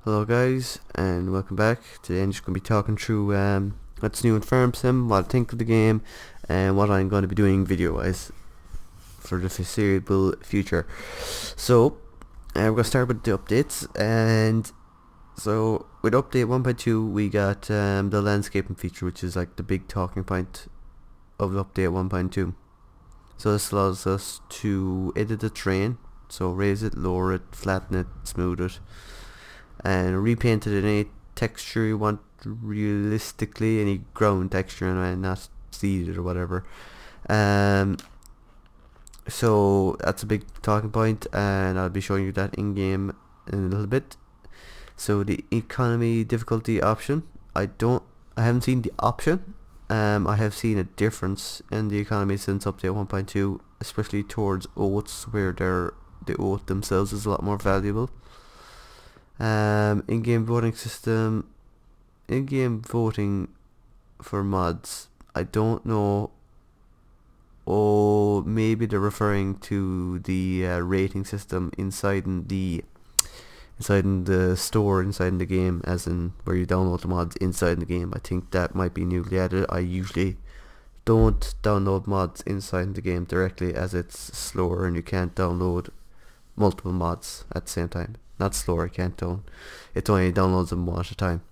Hello guys, and welcome back. Today I'm just going to be talking through what's new in Farm Sim, what I think of the game, and what I'm going to be doing video-wise for the foreseeable future. So, we're going to start with the updates, and so with update 1.2 we got the landscaping feature, which is like the big talking point of the update 1.2. So this allows us to edit the terrain, so raise it, lower it, flatten it, smooth it, and repaint it in any texture you want, realistically any ground texture, and not seeded or whatever. um, so that's a big talking point, and I'll be showing you that in game in a little bit. So the economy difficulty option, I haven't seen the option. I have seen a difference in the economy since update 1.2, especially towards oats, where the oat themselves is a lot more valuable. In-game voting system, in-game voting for mods, I don't know. Oh, maybe they're referring to the rating system inside in the store, inside in the game, as in where you download the mods inside the game. I think that might be newly added. I usually don't download mods inside the game directly, as it's slower and you can't download multiple mods at the same time. Not slower, can't down. It only downloads them one at a time.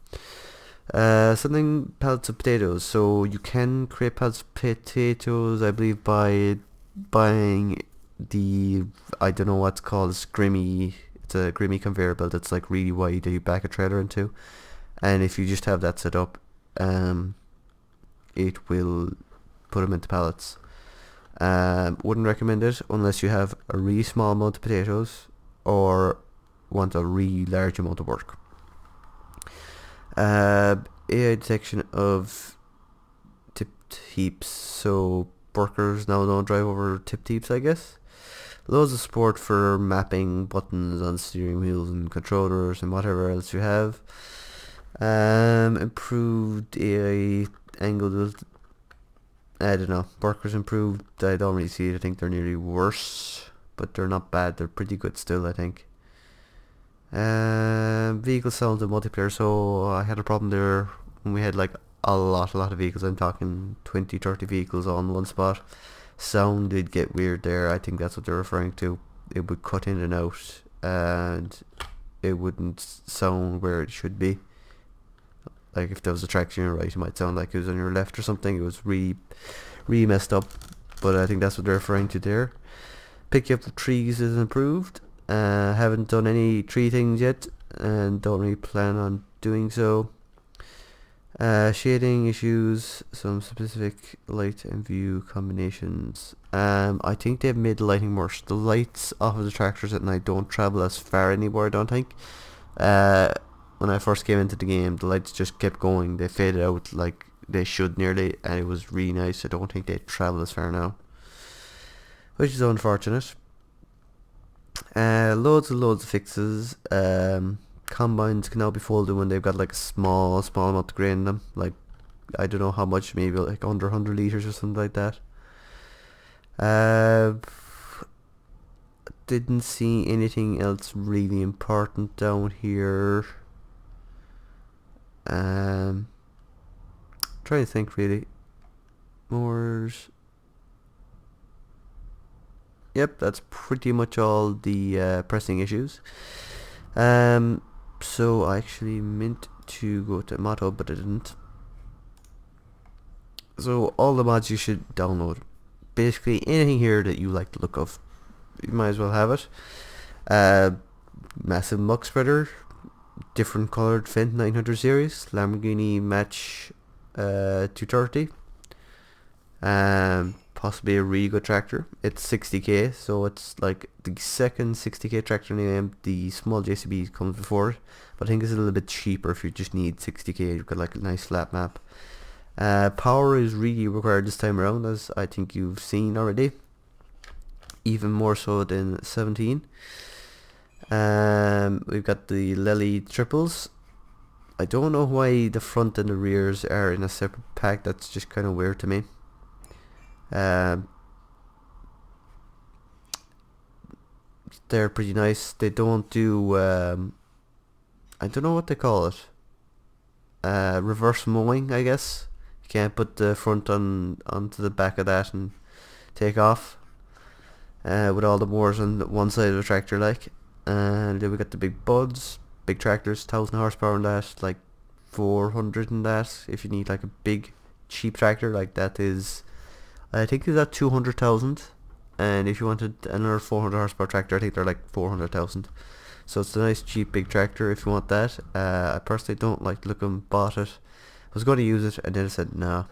Something pallets of potatoes. So you can create pallets of potatoes, I believe, by buying the, I don't know what's called, Grimmy. It's a Grimmy conveyor belt that's like really wide that you back a trailer into, and if you just have that set up, it will put them into pallets. Wouldn't recommend it unless you have a really small amount of potatoes or want a really large amount of work. AI detection of tipped heaps, so workers now don't drive over tipped heaps, I guess. Loads of support for mapping buttons on steering wheels and controllers and whatever else you have. Improved AI angle, I don't know. Workers improved, I don't really see it. I think they're nearly worse, but they're not bad. They're pretty good still, I think. Vehicle sounds and multiplayer. So I had a problem there when we had like a lot of vehicles. I'm talking 20, 30 vehicles on one spot. Sound did get weird there. I think that's what they're referring to. It would cut in and out, and it wouldn't sound where it should be. Like if there was a traction on your right, it might sound like it was on your left or something. It was really messed up, but I think that's what they're referring to there. Picking up the trees is improved. Haven't done any tree things yet, and don't really plan on doing so. Shading issues, some specific light and view combinations. I think they've made the lighting worse. The lights off of the tractors at night don't travel as far anymore, I don't think. When I first came into the game, the lights just kept going. They faded out like they should nearly, and it was really nice. I don't think they travel as far now, which is unfortunate. Loads of fixes. Combines can now be folded when they've got like a small amount of grain in them. Like, I don't know how much, maybe like under 100 liters or something like that. Didn't see anything else really important down here. Trying to think really. Moore's. Yep, that's pretty much all the pressing issues. So I actually meant to go to Motto, but I didn't. So all the mods you should download. Basically anything here that you like the look of, you might as well have it. Massive muck spreader, different coloured Fendt 900 series, Lamborghini Match 230. Possibly a really good tractor. It's 60k, so it's like the second 60k tractor in the game. The small JCB comes before it, but I think it's a little bit cheaper if you just need 60k. You've got like a nice flat map. Power is really required this time around, as I think you've seen already, even more so than 17. We've got the Lely triples. I don't know why the front and the rears are in a separate pack. That's just kind of weird to me. They're pretty nice. They don't do I don't know what they call it. Reverse mowing, I guess. You can't put the front onto the back of that and take off. With all the mowers on one side of the tractor, like. And then we got the big buds, big tractors, 1,000 horsepower on that, like 400 in that. If you need like a big cheap tractor, like that is, I think is at 200,000. And if you wanted another 400 horsepower tractor, I think they're like 400,000. So it's a nice cheap big tractor if you want that. I personally don't like the look of them, bought it. I was going to use it and then I said nah.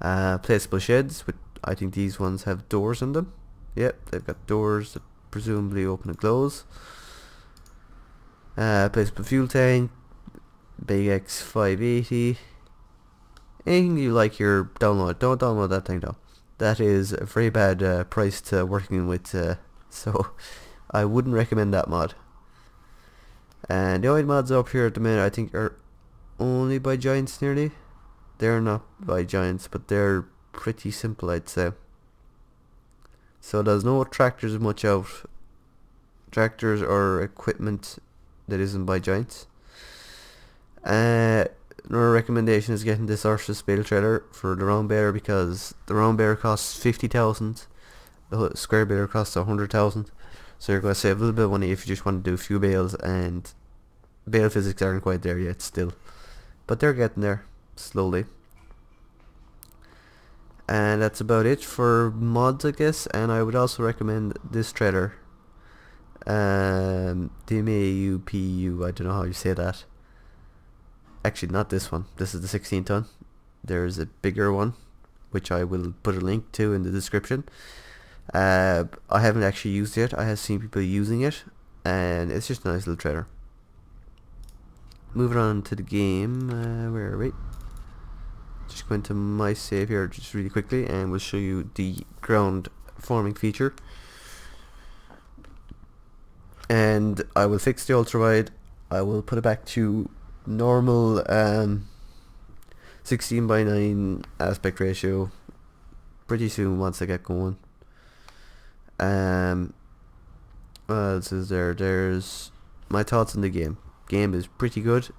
Placeable sheds, with I think these ones have doors in them. Yep, they've got doors that presumably open and close. Placeable fuel tank, big X580. Anything you like, your download. Don't download that thing though. That is a very bad price to working with, so I wouldn't recommend that mod. And the only mods up here at the minute I think are only by Giants nearly. They're not by Giants, but they're pretty simple, I'd say. So there's no tractors much out. Tractors or equipment that isn't by Giants. Another recommendation is getting this Ursus bale trailer for the round baler, because the round baler costs 50,000. The square baler costs 100,000. So you're going to save a little bit of money if you just want to do a few bales, and bale physics aren't quite there yet still. But they're getting there, slowly. And that's about it for mods, I guess. And I would also recommend this trailer. DMAUPU, I don't know how you say that. Actually, not this one. This is the 16 ton. There's a bigger one, which I will put a link to in the description. I haven't actually used it. I have seen people using it, and it's just a nice little trailer. Moving on to the game. Where are we? Just go into my save here just really quickly, and we'll show you the ground forming feature. And I will fix the ultra wide. I will put it back to normal 16:9 aspect ratio pretty soon once I get going. What else is there? There's my thoughts on the game. Game is pretty good,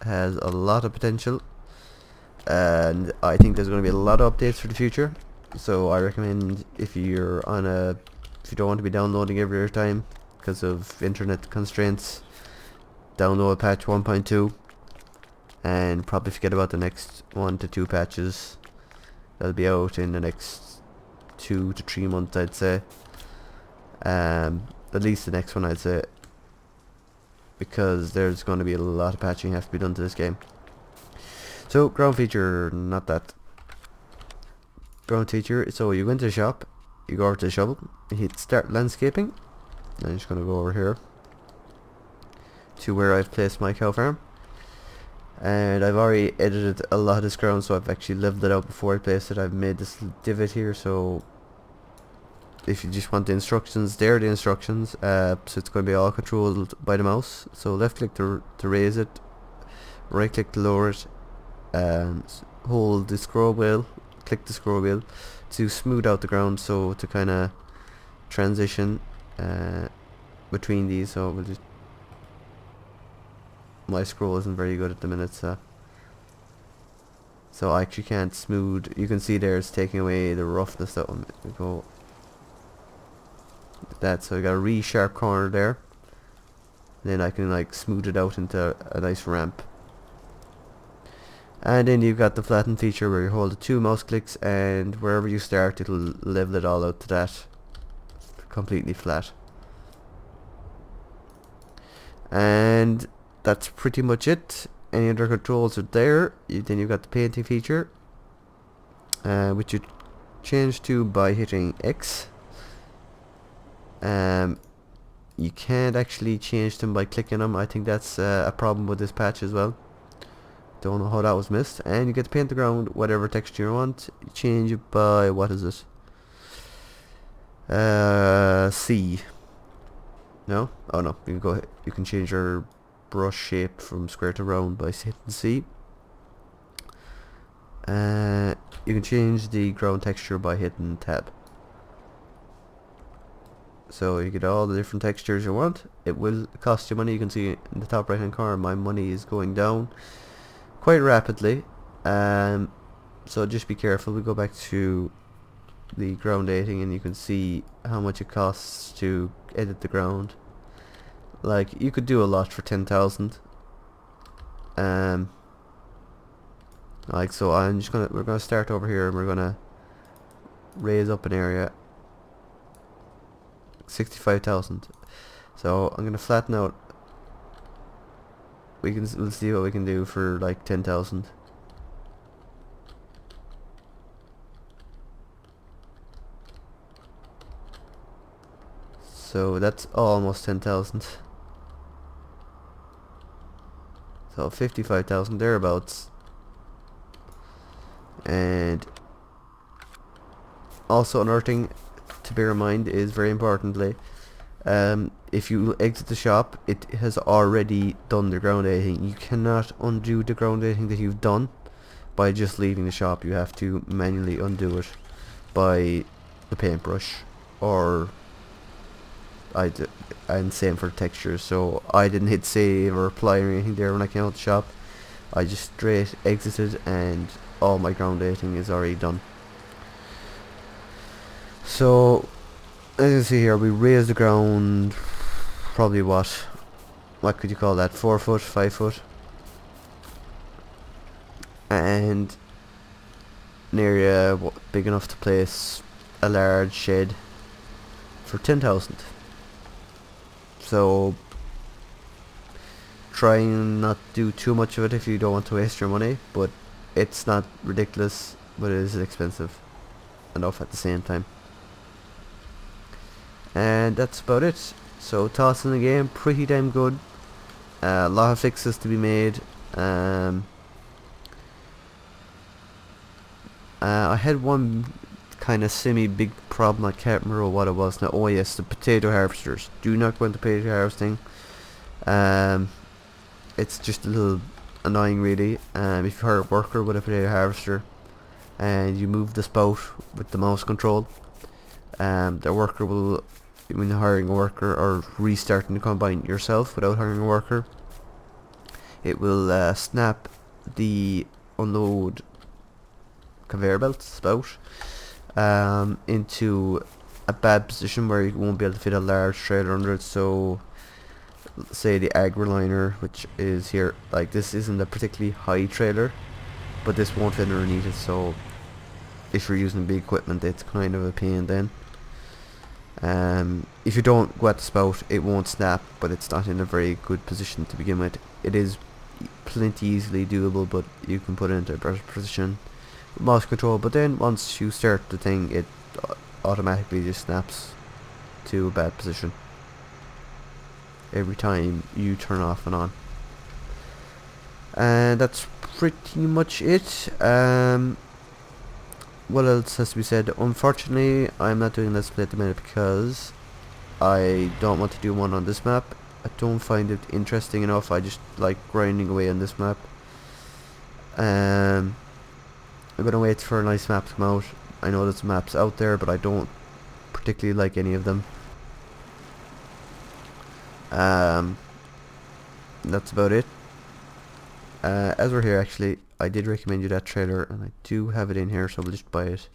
has a lot of potential, and I think there's going to be a lot of updates for the future. So I recommend, if you don't want to be downloading every other time because of internet constraints, download patch 1.2 and probably forget about the next 1 to 2 patches that'll be out in the next 2 to 3 months, I'd say. At least the next one, I'd say, because there's going to be a lot of patching has to be done to this game. So ground feature, not that. Ground feature, so you go into the shop, you go over to the shovel, you hit start landscaping. I'm just going to go over here to where I've placed my cow farm, and I've already edited a lot of this ground, so I've actually leveled it out before I placed it. I've made this little divot here, so if you just want the instructions, there are the instructions. So it's going to be all controlled by the mouse. So left click to raise it, right click to lower it, and hold the scroll wheel, click the scroll wheel to smooth out the ground, so to kind of transition between these. So we'll just, my scroll isn't very good at the minute, so I actually can't smooth. You can see there it's taking away the roughness. That one, we go like that, so I got a really sharp corner there. Then I can like smooth it out into a nice ramp. And then you've got the flatten feature, where you hold the 2 mouse clicks, and wherever you start it'll level it all out to that completely flat. And that's pretty much it. Any other controls are there. Then you've got the painting feature, which you change to by hitting X. You can't actually change them by clicking them. I think that's a problem with this patch as well. Don't know how that was missed. And you get to paint the ground whatever texture you want. You change it by, what is it? C. No? Oh no. You can go. You can change your brush shape from square to round by hitting C. You can change the ground texture by hitting tab. so you get all the different textures you want. It will cost you money. You can see in the top right hand corner my money is going down quite rapidly. So just be careful. We go back to the ground dating and you can see how much it costs to edit the ground. Like, you could do a lot for 10,000. Like, so we're gonna start over here and we're gonna raise up an area 65,000. So I'm gonna flatten out. We'll see what we can do for like 10,000. So that's almost 10,000. So 55,000 thereabouts. And also another thing to bear in mind is, very importantly, if you exit the shop, it has already done the ground dating. You cannot undo the ground dating that you've done by just leaving the shop. You have to manually undo it by the paintbrush, or and same for the textures. So I didn't hit save or apply or anything there when I came out the shop. I just straight exited and all my ground dating is already done. So as you can see here, we raised the ground probably what could you call that, 4 foot, 5 foot, and an area big enough to place a large shed for 10,000. So try and not do too much of it if you don't want to waste your money, but it's not ridiculous, but it is expensive enough at the same time. And that's about it. So thoughts on the game, pretty damn good. A lot of fixes to be made. I had one kind of semi-big problem. I can't remember what it was now. Oh yes, the potato harvesters. Do not go into potato harvesting. It's just a little annoying really. If you're a worker with a potato harvester and you move the spout with the mouse control, the worker will, when you're hiring a worker or restarting the combine yourself without hiring a worker, it will snap the unload conveyor belt spout into a bad position where you won't be able to fit a large trailer under it. So say the agroliner, which is here, like this isn't a particularly high trailer, but this won't fit underneath it, so if you're using big equipment it's kind of a pain then. If you don't go at the spout it won't snap, but it's not in a very good position to begin with. It is plenty easily doable, but you can put it into a better position with mouse control, but then once you start the thing it automatically just snaps to a bad position every time you turn off and on. And that's pretty much it. What else has to be said? Unfortunately I'm not doing Let's Play at the minute because I don't want to do one on this map. I don't find it interesting enough. I just like grinding away on this map. I'm gonna wait for a nice map to come out. I know there's maps out there, but I don't particularly like any of them. That's about it. As we're here, actually, I did recommend you that trailer, and I do have it in here, so we'll just buy it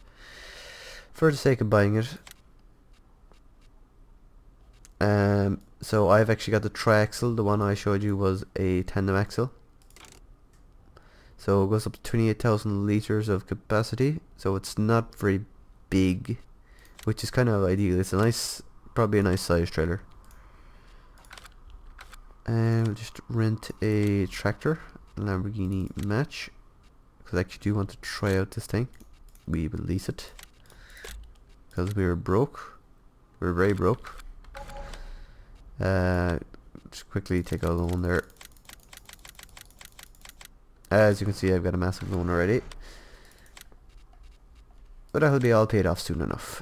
for the sake of buying it. So I've actually got the tri-axle. The one I showed you was a tandem axle. So it goes up to 28,000 liters of capacity, so it's not very big, which is kind of ideal. It's a nice, probably a nice size trailer. And we'll just rent a tractor, Lamborghini match, because I actually do want to try out this thing. We will lease it because we're broke. We're very broke. Just quickly take a loan there. As you can see, I've got a massive loan already, but that'll be all paid off soon enough.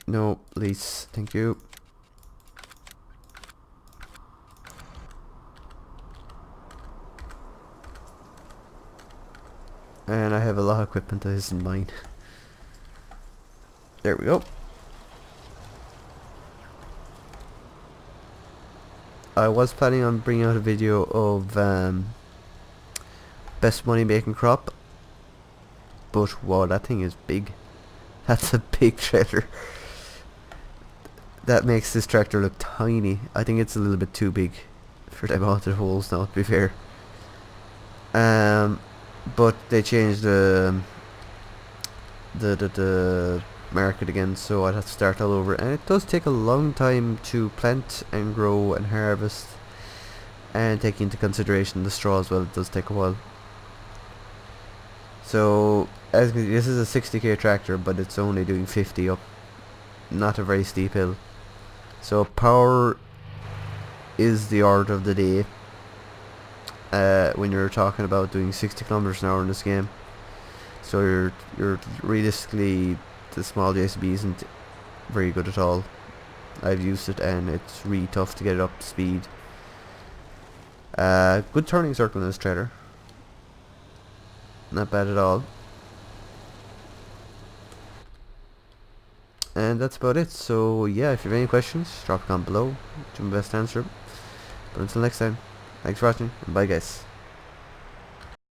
No lease, thank you. And I have a lot of equipment that isn't mine. There we go. I was planning on bringing out a video of best money making crop, but wow, that thing is big. That's a big trailer. That makes this tractor look tiny. I think it's a little bit too big for the amount of holes now, to be fair. But they changed the market again, so I'd have to start all over, and it does take a long time to plant and grow and harvest, and taking into consideration the straw as well, it does take a while. So as you can see, this is a 60k tractor, but it's only doing 50 up, not a very steep hill. So power is the order of the day when you're talking about doing 60 kilometers an hour in this game. So you're realistically, the small JCB isn't very good at all. I've used it and it's really tough to get it up to speed. Good turning circle in this trailer, not bad at all. And that's about it. So yeah, if you have any questions, drop a comment below. Do my best to answer them. But until next time, thanks for watching, and bye guys.